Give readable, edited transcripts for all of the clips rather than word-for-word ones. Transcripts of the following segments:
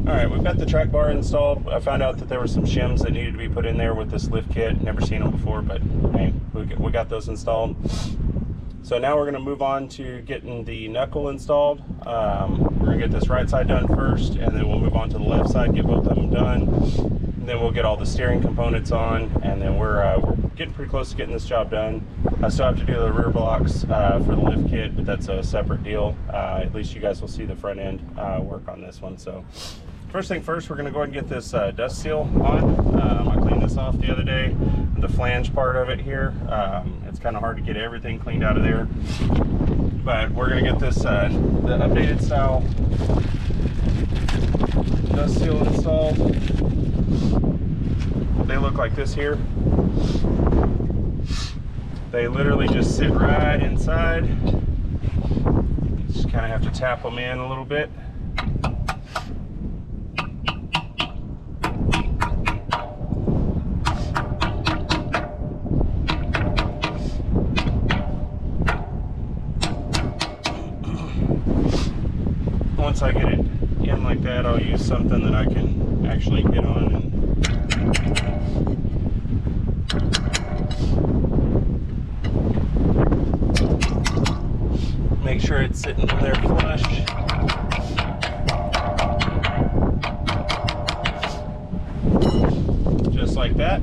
Alright, we've got the track bar installed. I found out that there were some shims that needed to be put in there with this lift kit. Never seen them before, but hey, we got those installed. So now we're going to move on to getting the knuckle installed. We're going to get this right side done first, and then we'll move on to the left side, get both of them done. And then we'll get all the steering components on, and then we're getting pretty close to getting this job done. I still have to do the rear blocks for the lift kit, but that's a separate deal. At least you guys will see the front end work on this one. So first thing first, we're going to go ahead and get this dust seal on. I cleaned this off the other day, the flange part of it here. It's kind of hard to get everything cleaned out of there, but we're going to get this the updated style dust seal installed. They look like this here. They literally just sit right inside. Just kind of have to tap them in a little bit. Once I get it in like that, I'll use something that I can actually get on and make sure it's sitting in there flush. Just like that.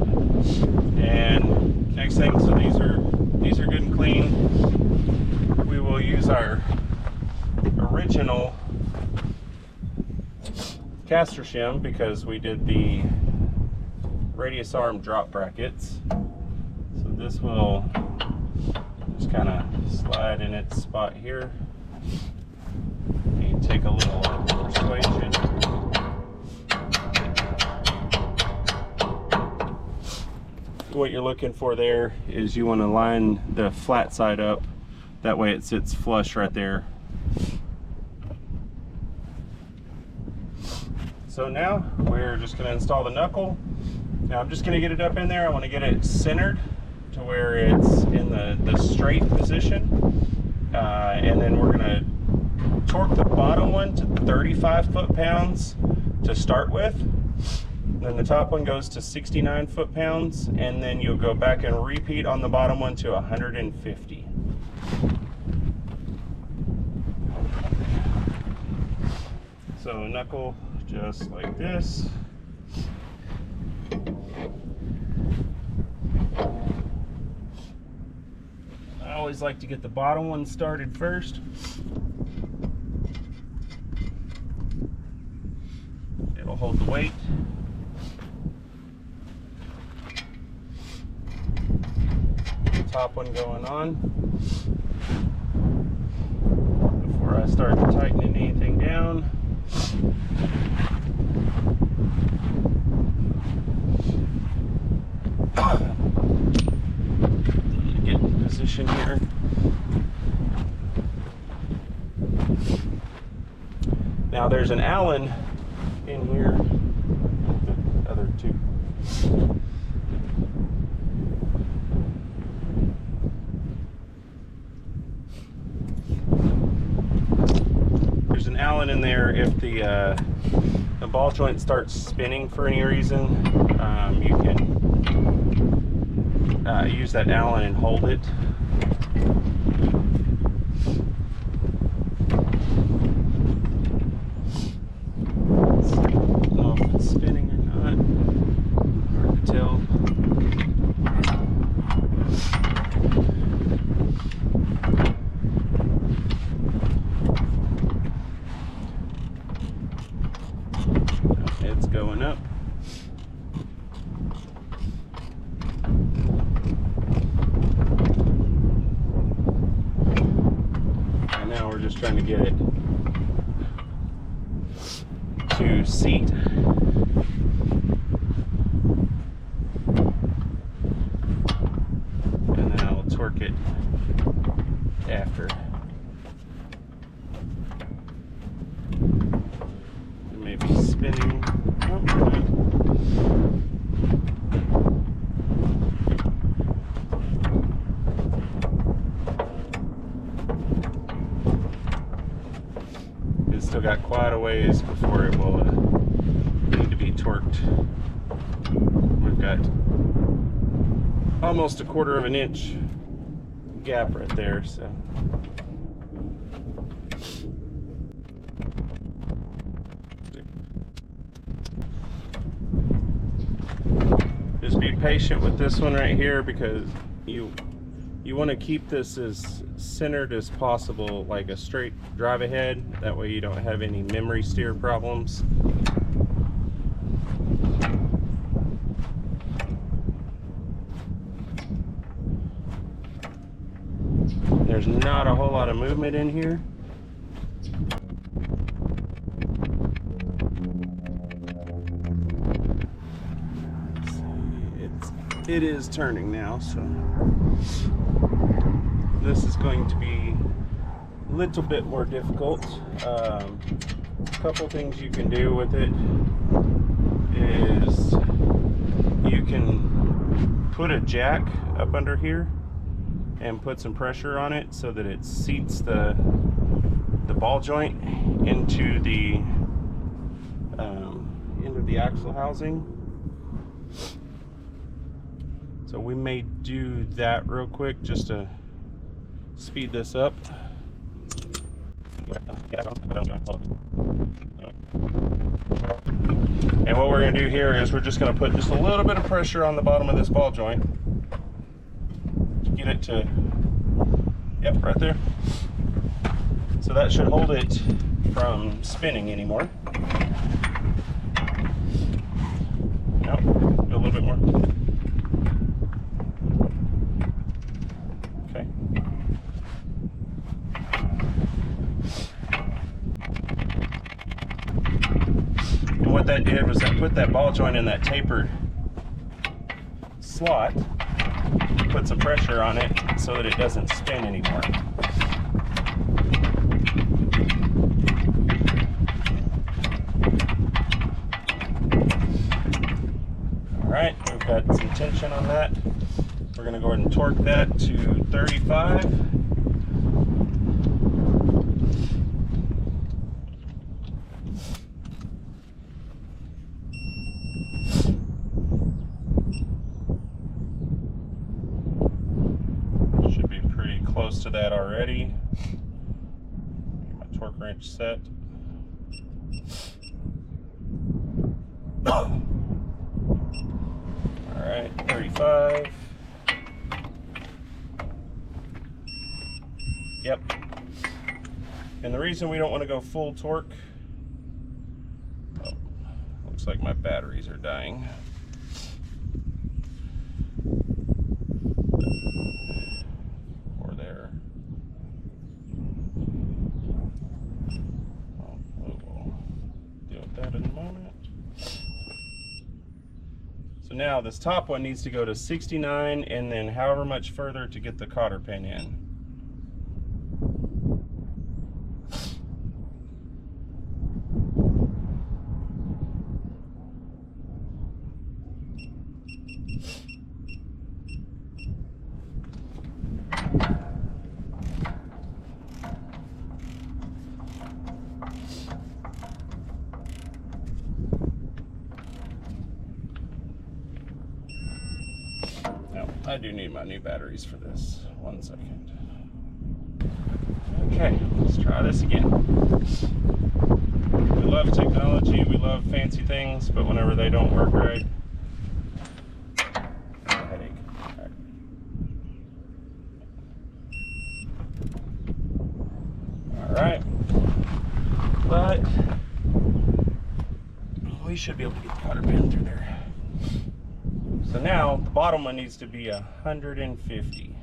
And next thing, so these are good and clean. We will use our original caster shim because we did the radius arm drop brackets. So this will just kind of slide in its spot here. You take a little persuasion. What you're looking for there is you want to line the flat side up. That way it sits flush right there. So now we're just going to install the knuckle. Now I'm just going to get it up in there. I want to get it centered to where it's in the straight position. And then we're going to torque the bottom one to 35 foot-pounds to start with. Then the top one goes to 69 foot-pounds, and then you'll go back and repeat on the bottom one to 150. So knuckle just like this. I always like to get the bottom one started first. It'll hold the weight. Top one going on. Before I start tightening anything down. Get in position here. Now there's an Allen in here, the other two. There's an Allen in there if the ball joint starts spinning for any reason. You can use that Allen and hold it. I don't know if it's spinning or not. Hard to tell. It's going up. And now we're just trying to get it to seat. And then I'll torque it after. It may be spinning. It's still got quite a ways before it will torqued. We've got almost a 1/4 of an inch gap right there, so. Just be patient with this one right here, because you want to keep this as centered as possible, like a straight drive ahead. That way you don't have any memory steer problems. There's not a whole lot of movement in here. It is turning now, so this is going to be a little bit more difficult. A couple things you can do with it is you can put a jack up under here and put some pressure on it so that it seats the ball joint into the axle housing. So we may do that real quick just to speed this up. And what we're going to do here is we're just going to put just a little bit of pressure on the bottom of this ball joint to get it to, yep, right there. So that should hold it from spinning anymore. Nope, do a little bit more. Okay. And what that did was that put that ball joint in that tapered slot, put some pressure on it so that it doesn't spin anymore. Alright, we've got some tension on that. We're going to go ahead and torque that to 35. Should be pretty close to that already. Get my torque wrench set. Alright, 35. Yep. And the reason we don't want to go full torque, oh, looks like my batteries are dying. Or there. Oh, we'll deal with that in a moment. So now this top one needs to go to 69 and then however much further to get the cotter pin in. I do need my new batteries for this. 1 second. Okay, let's try this again. We love technology, we love fancy things, but whenever they don't work right, it's a headache. All right. But we should be able to get the cotter pin through there. So now the bottom one needs to be 150.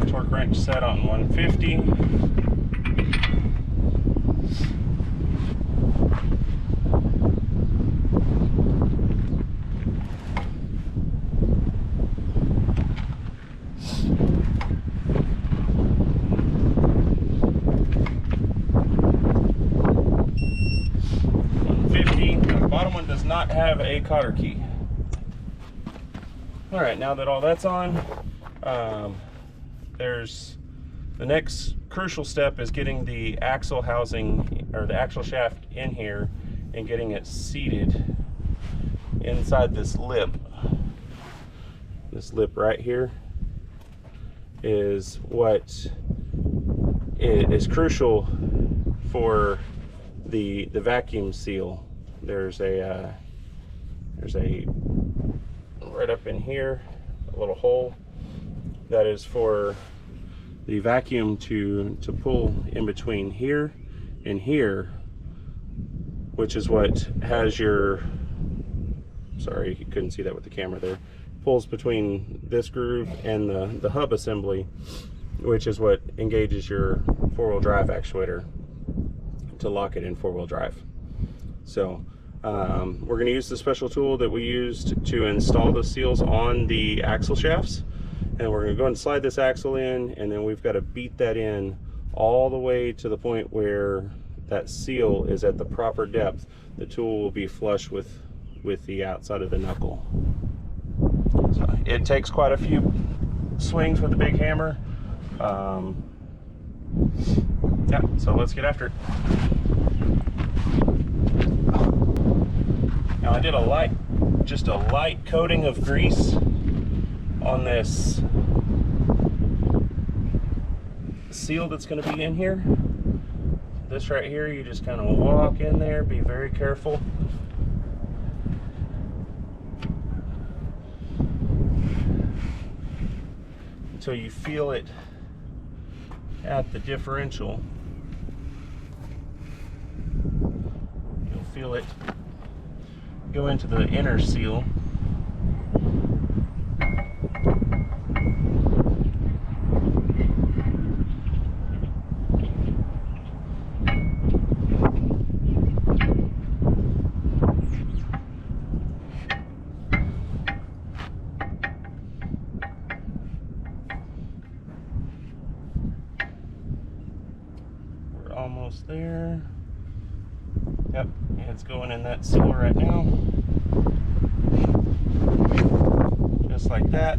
Torque wrench set on 150. Not have a cotter key. All right, now that all that's on, there's the next crucial step is getting the axle housing or the axle shaft in here and getting it seated inside this lip. This lip right here is what is crucial for the vacuum seal. There's a right up in here, a little hole that is for the vacuum to pull in between here and here, which is what has your, sorry you couldn't see that with the camera there, pulls between this groove and the hub assembly, which is what engages your four-wheel drive actuator to lock it in four-wheel drive. So we're going to use the special tool that we used to install the seals on the axle shafts, and we're going to go and slide this axle in, and then we've got to beat that in all the way to the point where that seal is at the proper depth. The tool will be flush with the outside of the knuckle. So it takes quite a few swings with the big hammer. Yeah, so let's get after it. Now I did just a light coating of grease on this seal that's going to be in here. This right here, you just kind of walk in there, be very careful. Until you feel it at the differential. You'll feel it go into the inner seal. Almost there. Yep, it's going in that seal right now. Just like that.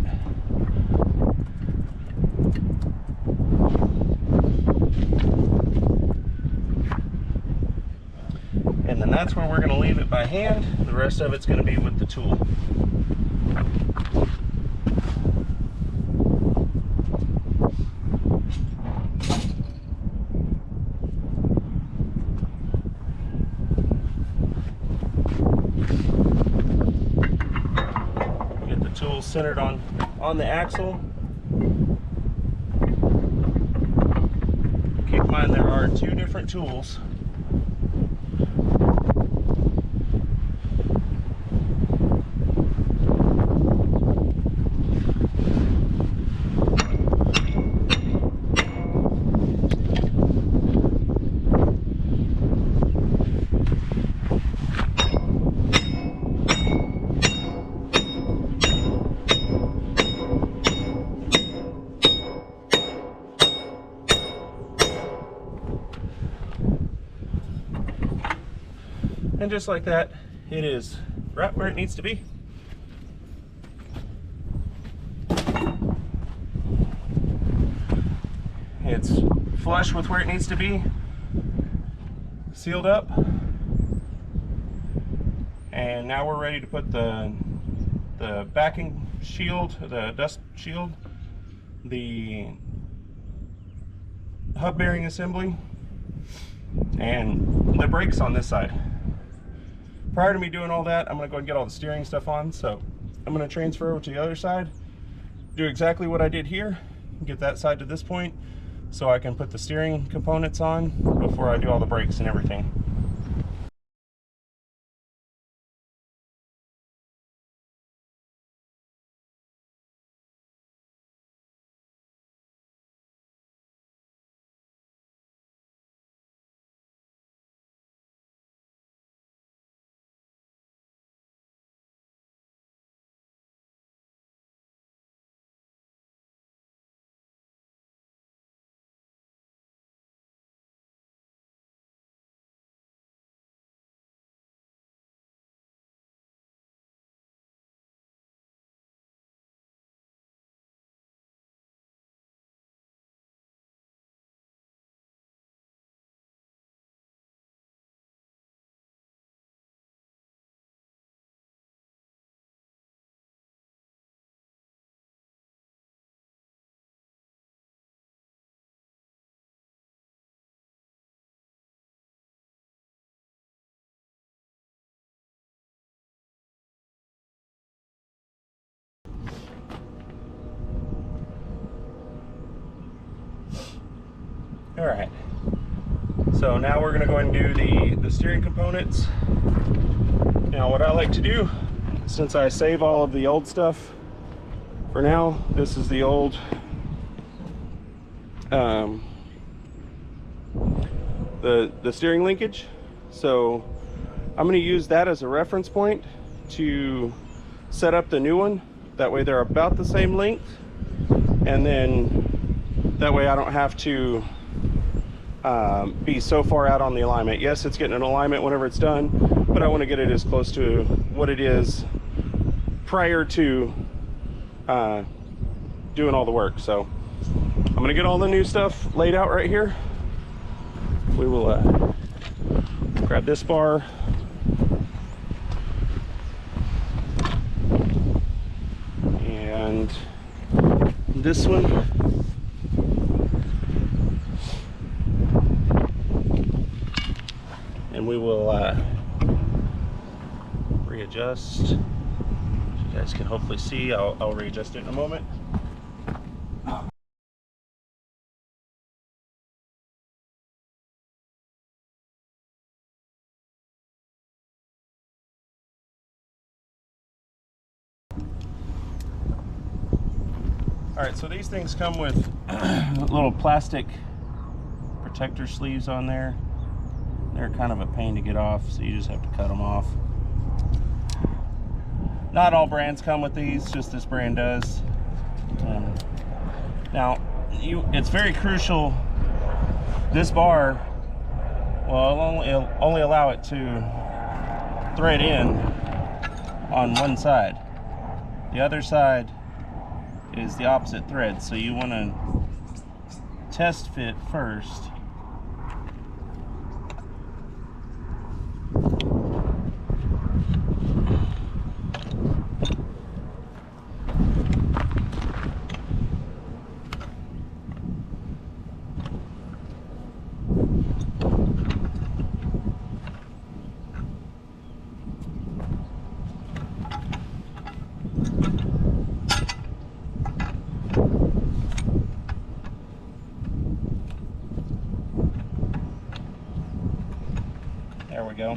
And then that's where we're going to leave it by hand. The rest of it's going to be with the tool. Tool centered on the axle. Keep in mind there are two different tools. And just like that, it is right where it needs to be. It's flush with where it needs to be, sealed up. And now we're ready to put the backing shield, the dust shield, the hub bearing assembly, and the brakes on this side. Prior to me doing all that, I'm going to go and get all the steering stuff on. So I'm going to transfer over to the other side, do exactly what I did here, get that side to this point so I can put the steering components on before I do all the brakes and everything. All right. So now we're gonna go and do the steering components. Now what I like to do, since I save all of the old stuff for now, this is the old the steering linkage. So I'm gonna use that as a reference point to set up the new one. That way they're about the same length, and then that way I don't have to be so far out on the alignment. Yes, it's getting an alignment whenever it's done, but I want to get it as close to what it is prior to doing all the work. So I'm going to get all the new stuff laid out right here. We will grab this bar, and this one, and we will readjust. As you guys can hopefully see, I'll readjust it in a moment. All right, so these things come with little plastic protector sleeves on there. They're kind of a pain to get off, so you just have to cut them off. Not all brands come with these, just this brand does. Now, it's very crucial. This bar will only allow it to thread in on one side. The other side is the opposite thread, so you want to test fit first. There we go.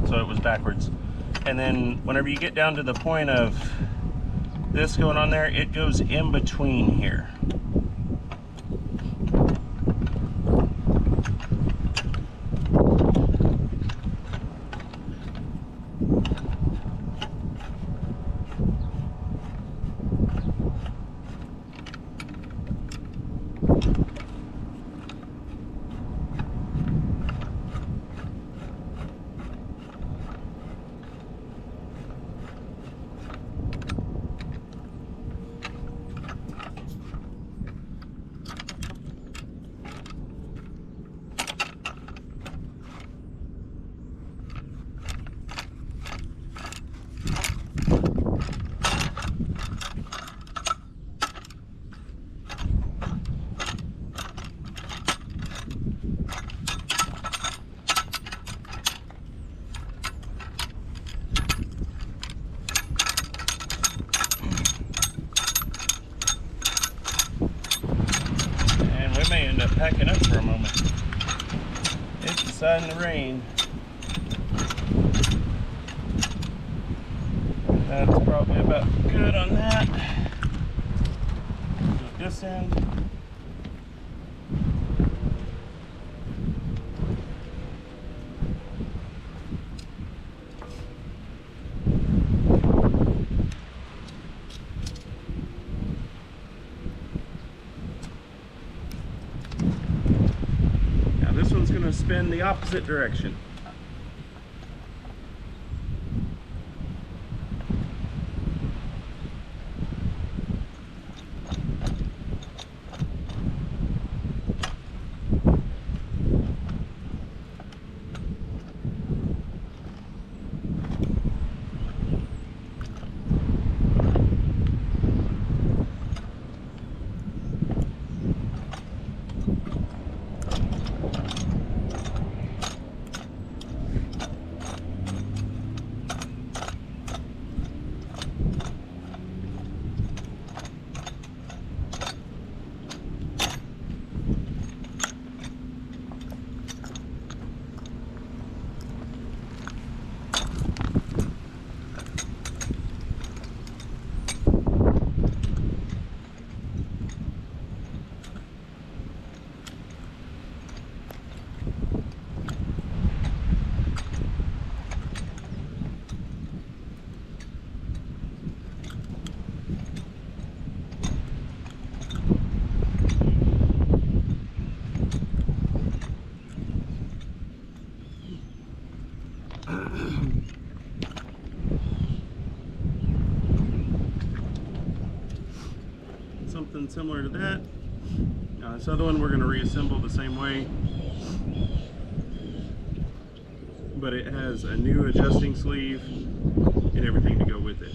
So it was backwards. And then whenever you get down to the point of this going on there, it goes in between here. May end up packing up for a moment. It's deciding to rain. That's probably about good on that. Do this end. This one's going to spin the opposite direction. similar to that. This other one we're going to reassemble the same way, but it has a new adjusting sleeve and everything to go with it.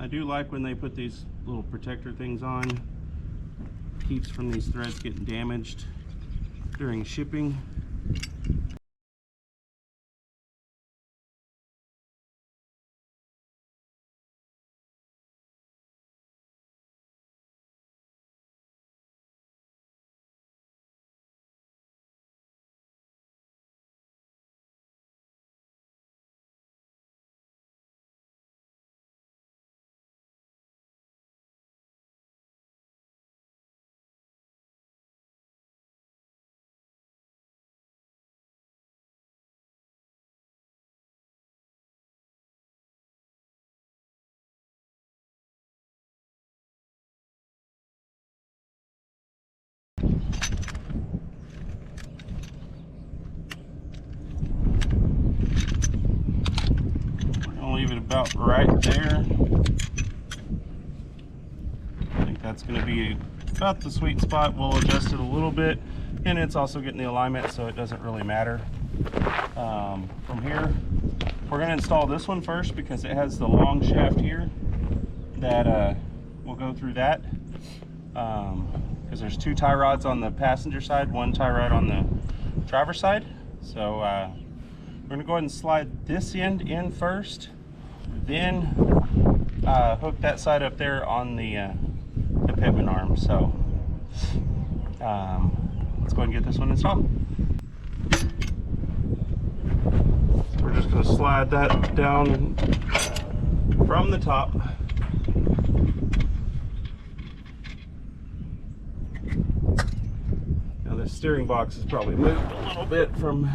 I do like when they put these little protector things on. Keeps from these threads getting damaged during shipping. Leave it about right there. I think that's going to be about the sweet spot. We'll adjust it a little bit, and it's also getting the alignment, so it doesn't really matter. From here, we're going to install this one first because it has the long shaft here that we'll go through that, because there's 2 tie rods on the passenger side, 1 tie rod on the driver's side. So we're going to go ahead and slide this end in first, then hook that side up there on the pitman arm. So let's go ahead and get this one installed. So we're just going to slide that down from the top. Now this steering box is probably moved a little bit from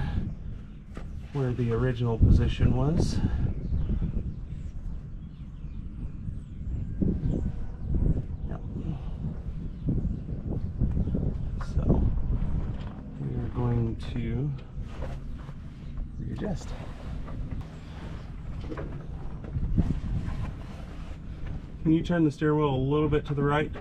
where the original position was. Yep. So we are going to readjust. Can you turn the steering wheel a little bit to the right?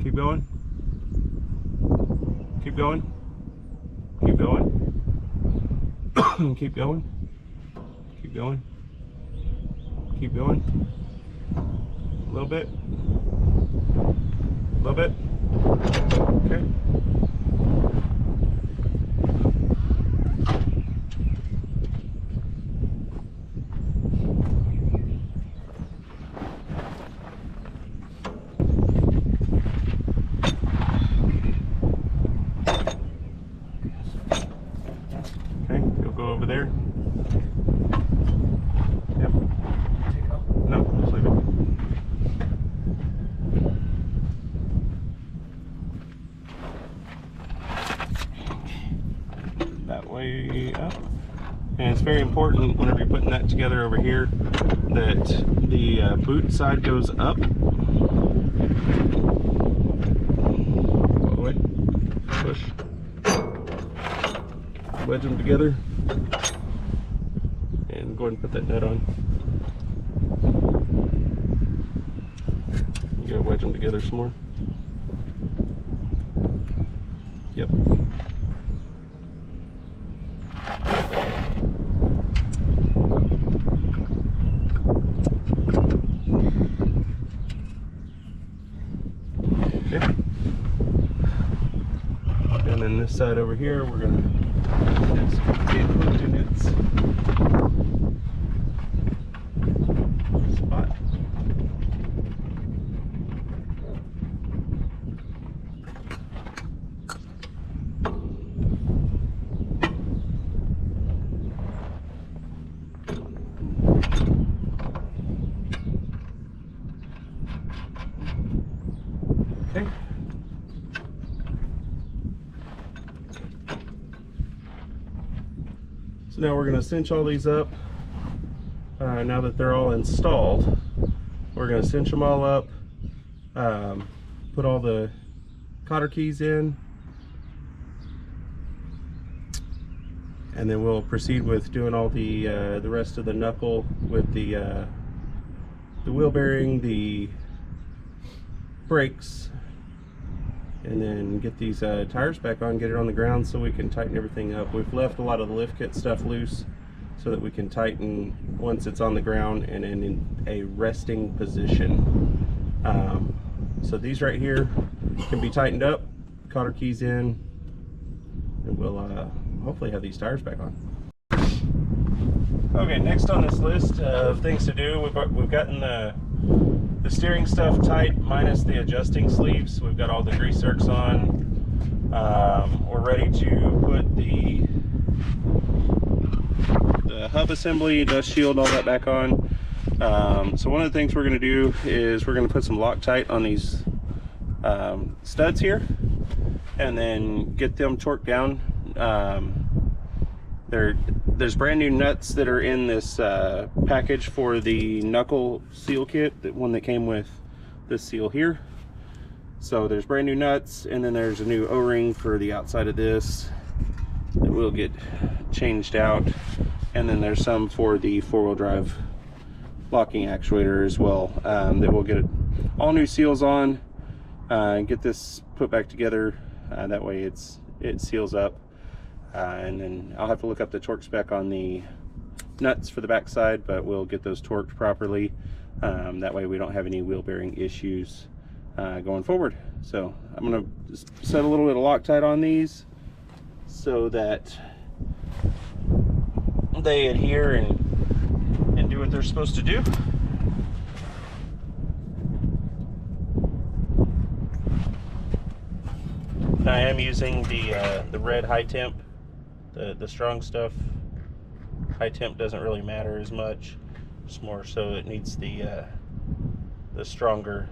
Keep going. Keep going. Keep going. Keep going. Keep going. Keep going. A little bit. A little bit. Okay. Over there. Yep. No, just leave it. That way up. And it's very important whenever you're putting that together over here that the boot side goes up. All the way. Push. Wedge them together. And go ahead and put that nut on. You gotta wedge them together some more. Yep. Okay. And then this side over here, we're gonna Yes, get hooked in its spot. Okay. So now we're going to cinch all these up. Now that they're all installed, we're going to cinch them all up, put all the cotter keys in, and then we'll proceed with doing all the rest of the knuckle with the wheel bearing, the brakes, and then get these tires back on, get it on the ground so we can tighten everything up. We've left a lot of the lift kit stuff loose so that we can tighten once it's on the ground and in a resting position. So these right here can be tightened up, cotter keys in, and we'll hopefully have these tires back on. Okay, next on this list of things to do, we've gotten the steering stuff tight minus the adjusting sleeves. We've got all the grease zerks on. We're ready to put the hub assembly, dust shield, all that back on. So one of the things we're going to do is we're going to put some Loctite on these studs here and then get them torqued down. There's brand new nuts that are in this package for the Knuckle seal kit, the one that came with this seal here. So there's brand new nuts, and then there's a new O-ring for the outside of this that will get changed out, and then there's some for the four-wheel drive locking actuator as well, that will get all new seals on and get this put back together. That way it seals up. And then I'll have to look up the torque spec on the nuts for the back side, but we'll get those torqued properly. That way we don't have any wheel bearing issues going forward. So I'm going to set a little bit of Loctite on these so that they adhere and do what they're supposed to do. I am using the red high temp. The strong stuff, high temp doesn't really matter as much. It's more so it needs the stronger.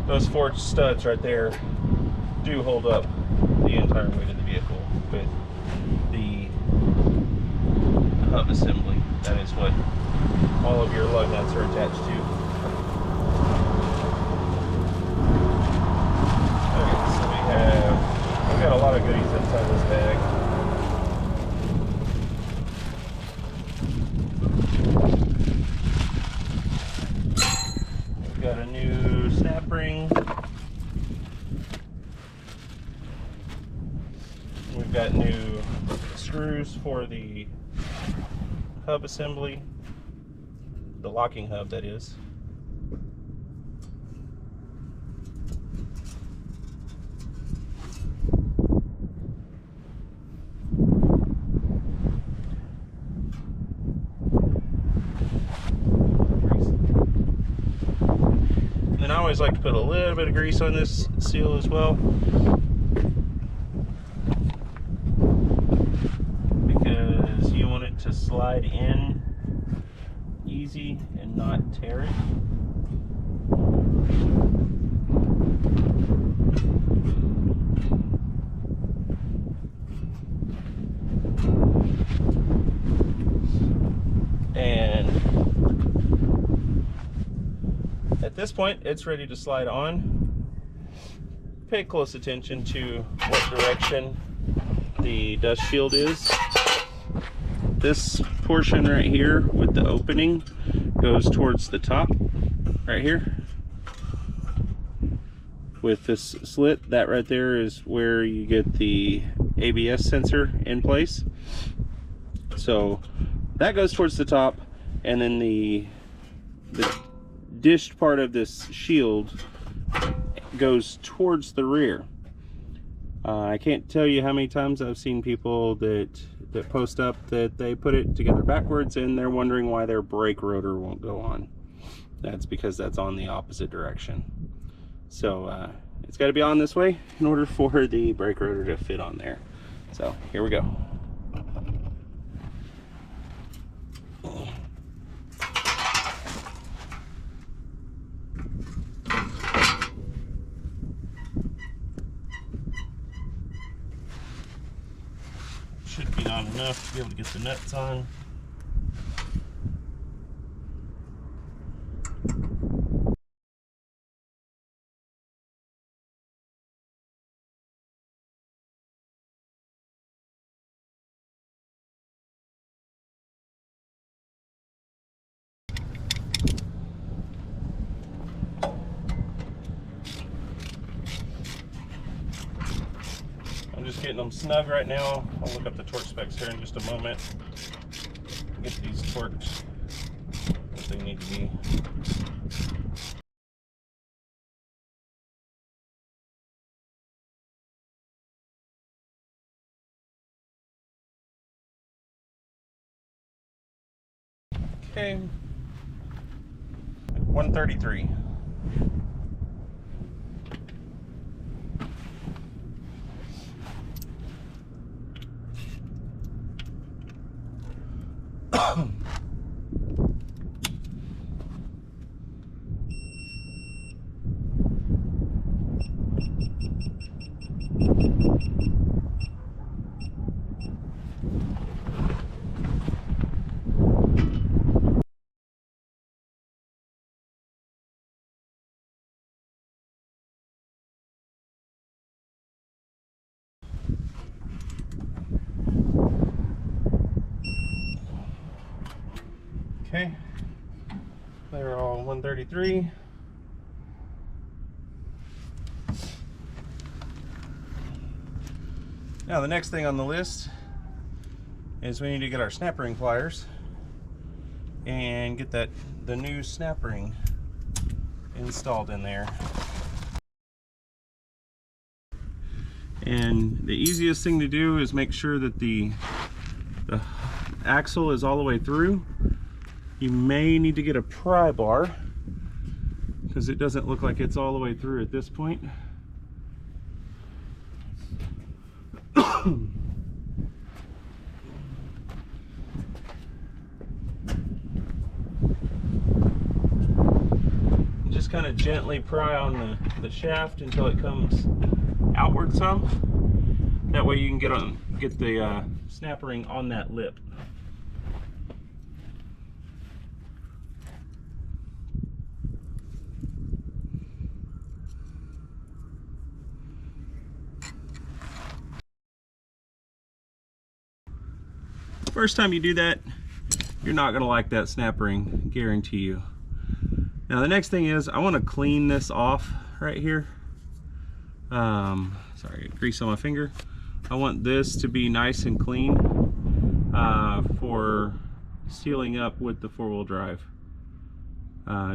Those 4 studs right there do hold up the entire weight of the vehicle with the hub assembly. That is what all of your lug nuts are attached to. We've got a lot of goodies inside this bag. We've got a new snap ring. We've got new screws for the hub assembly, the locking hub, that is. And I always like to put a little bit of grease on this seal as well, because you want it to slide in easy and not tear it. And at this point, it's ready to slide on. Pay close attention to what direction the dust shield is. This portion right here with the opening goes towards the top, right here. With this slit, that right there is where you get the ABS sensor in place. So that goes towards the top, and then the dished part of this shield goes towards the rear. I can't tell you how many times I've seen people that post up that they put it together backwards and they're wondering why their brake rotor won't go on. That's because that's on the opposite direction. So it's got to be on this way in order for the brake rotor to fit on there. So here we go. Should be on enough to be able to get the nuts on. I'm just getting them snug right now. I'll look up the torque specs here in just a moment. Get these torques what they need to be. Okay, 133. Okay, they're all 133. Now the next thing on the list is we need to get our snap ring pliers and get the new snap ring installed in there. And the easiest thing to do is make sure that the axle is all the way through. You may need to get a pry bar because it doesn't look like it's all the way through at this point. Just kind of gently pry on the shaft until it comes outward some. That way you can get the snap ring on that lip. First time you do that, you're not going to like that snap ring, guarantee you. Now the next thing is I want to clean this off right here. Sorry, grease on my finger. I want this to be nice and clean for sealing up with the four-wheel drive.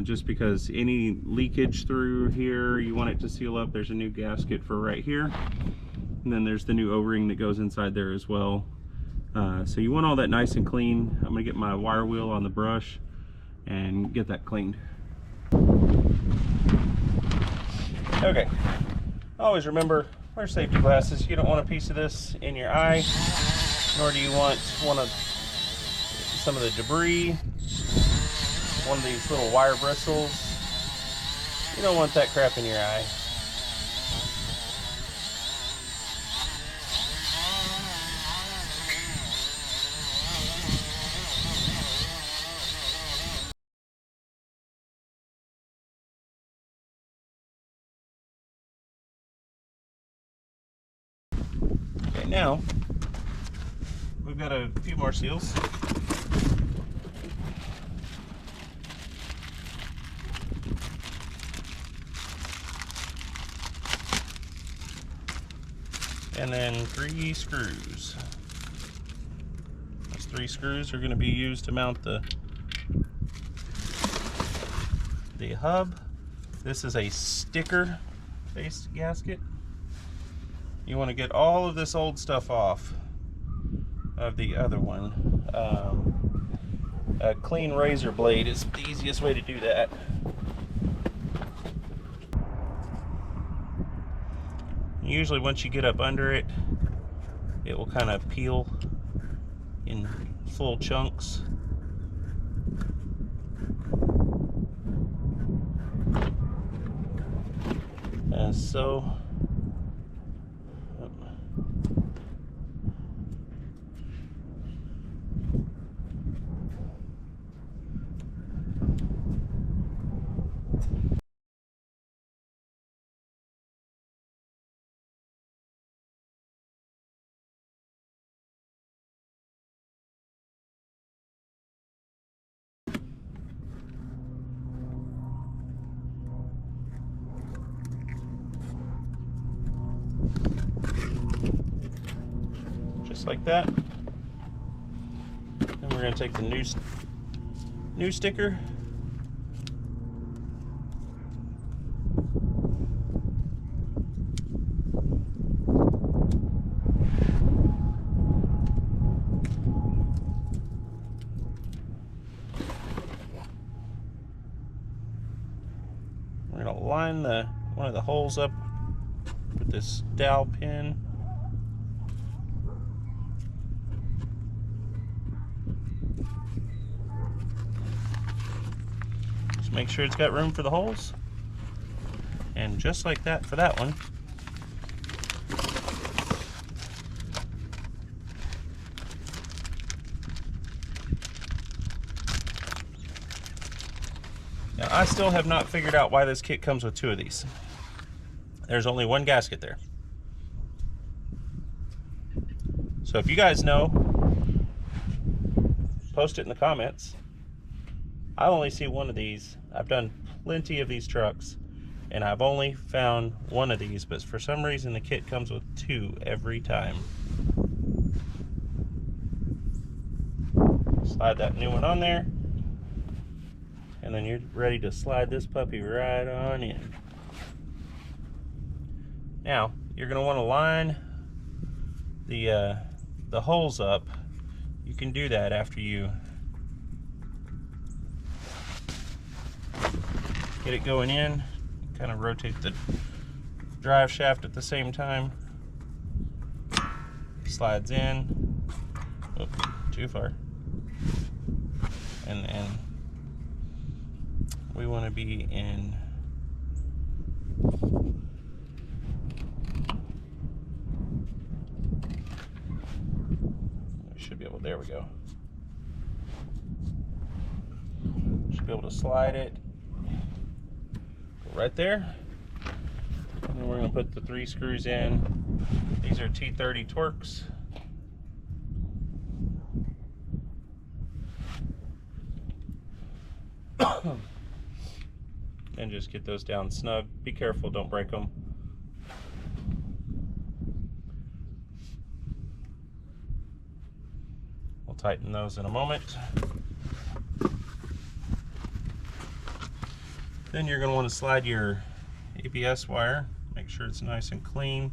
Just because any leakage through here, you want it to seal up. There's a new gasket for right here. And then there's the new O-ring that goes inside there as well. So you want all that nice and clean. I'm gonna get my wire wheel on the brush and get that cleaned. Okay, always remember, wear safety glasses. You don't want a piece of this in your eye, nor do you want some of the debris, one of these little wire bristles. You don't want that crap in your eye. Okay, now we've got a few more seals. And then 3 screws. Those 3 screws are going to be used to mount the hub. This is a sticker face gasket. You want to get all of this old stuff off of the other one. A clean razor blade is the easiest way to do that. Usually once you get up under it, it will kind of peel in full chunks. As so. Just like that. Then we're going to take the new sticker. We're going to line one of the holes up with this dowel pin. Just make sure it's got room for the holes. And just like that for that one. Now, I still have not figured out why this kit comes with two of these. There's only one gasket there. So if you guys know, post it in the comments. I only see one of these. I've done plenty of these trucks, and I've only found one of these, but for some reason the kit comes with two every time. Slide that new one on there. And then you're ready to slide this puppy right on in. Now, you're going to want to line the holes up. You can do that after you get it going in. Kind of rotate the drive shaft at the same time. Slides in. Oh, too far. And then we want to be in we should be able, there we go. Should be able to slide it right there. And then we're going to put the 3 screws in. These are T30 Torx. And just get those down snug. Be careful, don't break them. We'll tighten those in a moment. Then you're going to want to slide your ABS wire. Make sure it's nice and clean.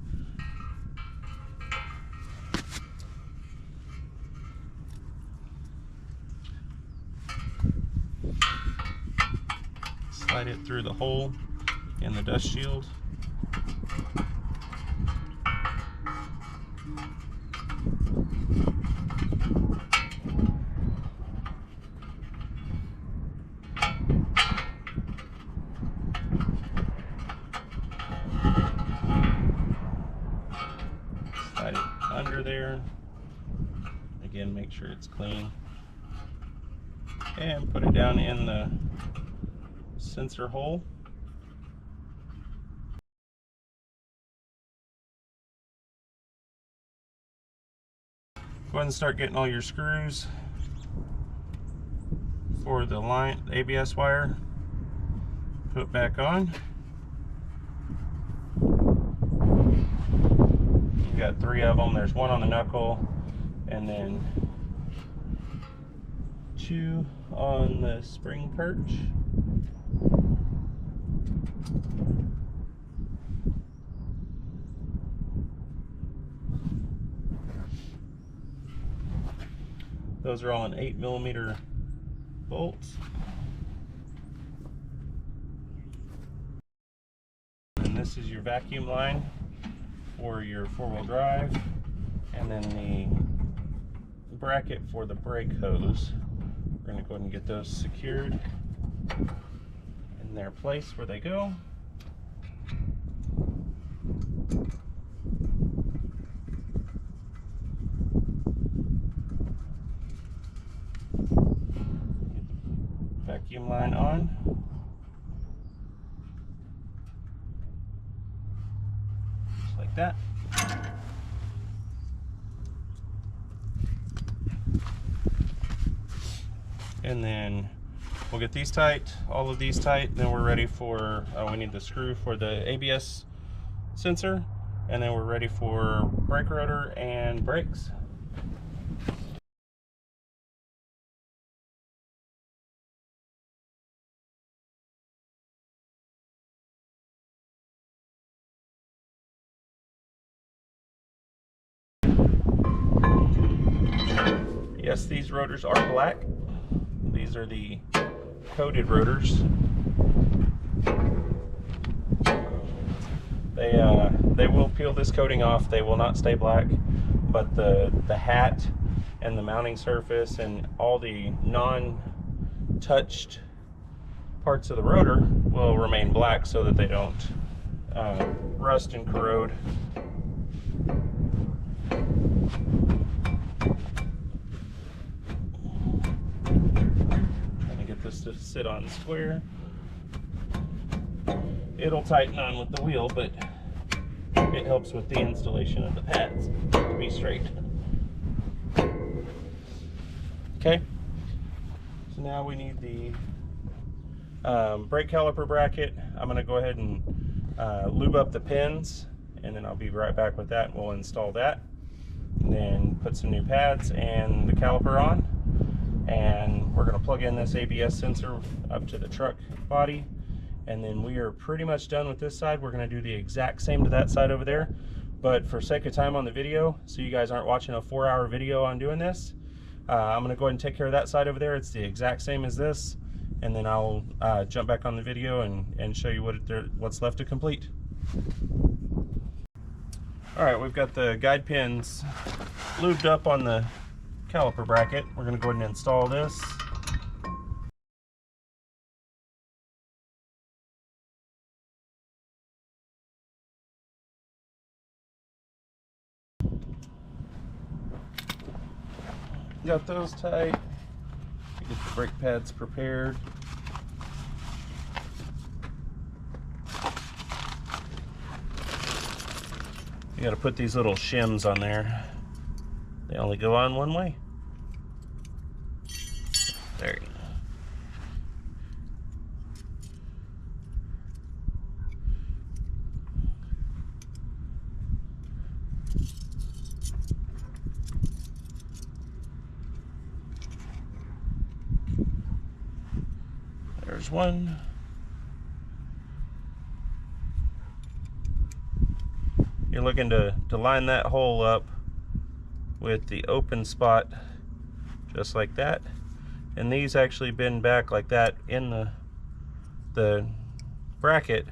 Slide it through the hole in the dust shield. Slide it under there. Again, make sure it's clean. And put it down in the sensor hole. Go ahead and start getting all your screws for the line, the ABS wire. Put it back on. You've got 3 of them. There's 1 on the knuckle, and then 2 on the spring perch. Those are all in 8mm bolts. And this is your vacuum line for your 4-wheel drive, and then the bracket for the brake hose. We're going to go ahead and get those secured in their place where they go. Vacuum line on. Just like that. And then we'll get these tight, all of these tight, then we're ready for, we need the screw for the ABS sensor, and then we're ready for brake rotor and brakes. Yes, these rotors are black. These are the coated rotors. They will peel this coating off. They will not stay black, but the hat and the mounting surface and all the non-touched parts of the rotor will remain black so that they don't rust and corrode. To sit on square. It'll tighten on with the wheel, but it helps with the installation of the pads to be straight. Okay, so now we need the brake caliper bracket. I'm going to go ahead and lube up the pins, and then I'll be right back with that. We'll install that, and then put some new pads and the caliper on. And we're going to plug in this ABS sensor up to the truck body, and then we are pretty much done with this side. We're going to do the exact same to that side over there, but for sake of time on the video, so you guys aren't watching a 4-hour video on doing this, I'm going to go ahead and take care of that side over there. It's the exact same as this, and then I'll jump back on the video and show you what's left to complete. Alright, we've got the guide pins lubed up on the caliper bracket. We're going to go ahead and install this. Got those tight. Get the brake pads prepared. You got to put these little shims on there. They only go on one way. There you go. There's one. You're looking to line that hole up with the open spot, just like that. And these actually bend back like that in the bracket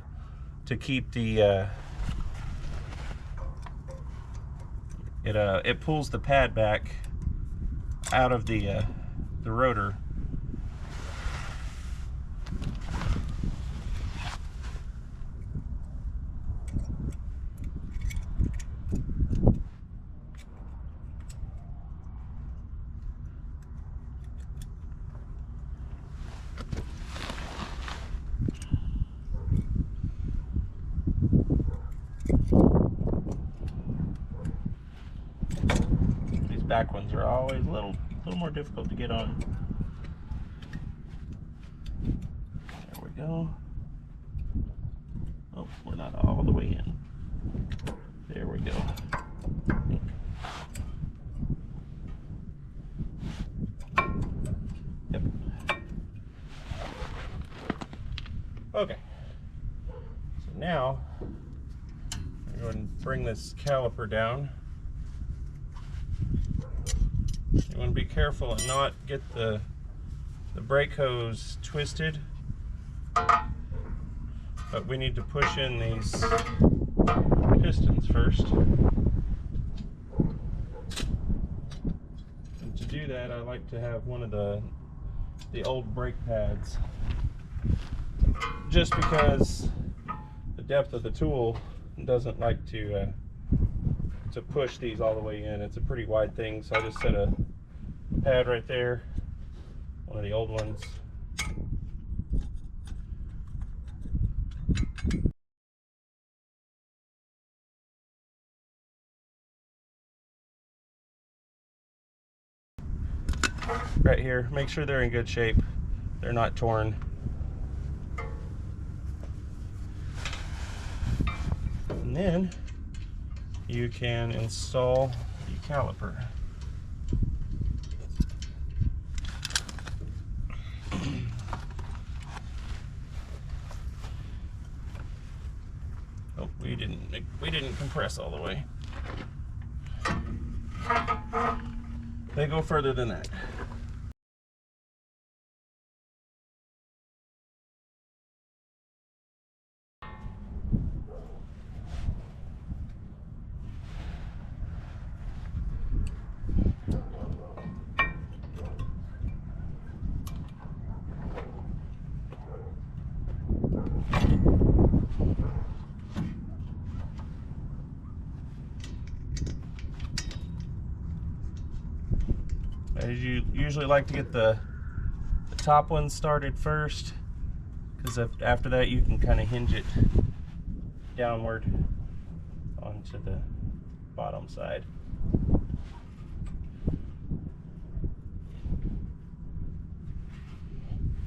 to keep the it pulls the pad back out of the rotor. Back ones are always a little more difficult to get on. There we go. Oh, we're not all the way in. There we go. Yep. Okay. So now I'm going to bring this caliper down. You want to be careful and not get the brake hose twisted, but we need to push in these pistons first. And to do that, I like to have one of the old brake pads, just because the depth of the tool doesn't like to push these all the way in. It's a pretty wide thing, so I just set a pad right there, one of the old ones. Right here, make sure they're in good shape, they're not torn. And then you can install the caliper. Oh, we didn't compress all the way. They go further than that. You usually like to get the top one started first, because after that you can kind of hinge it downward onto the bottom side.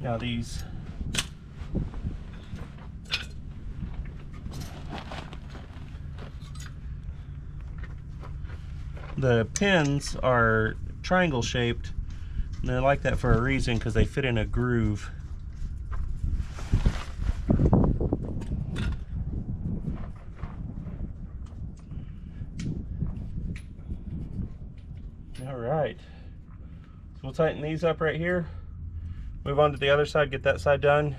Now the pins are triangle shaped, and they're like that for a reason, because they fit in a groove. All right, so we'll tighten these up right here, move on to the other side, get that side done.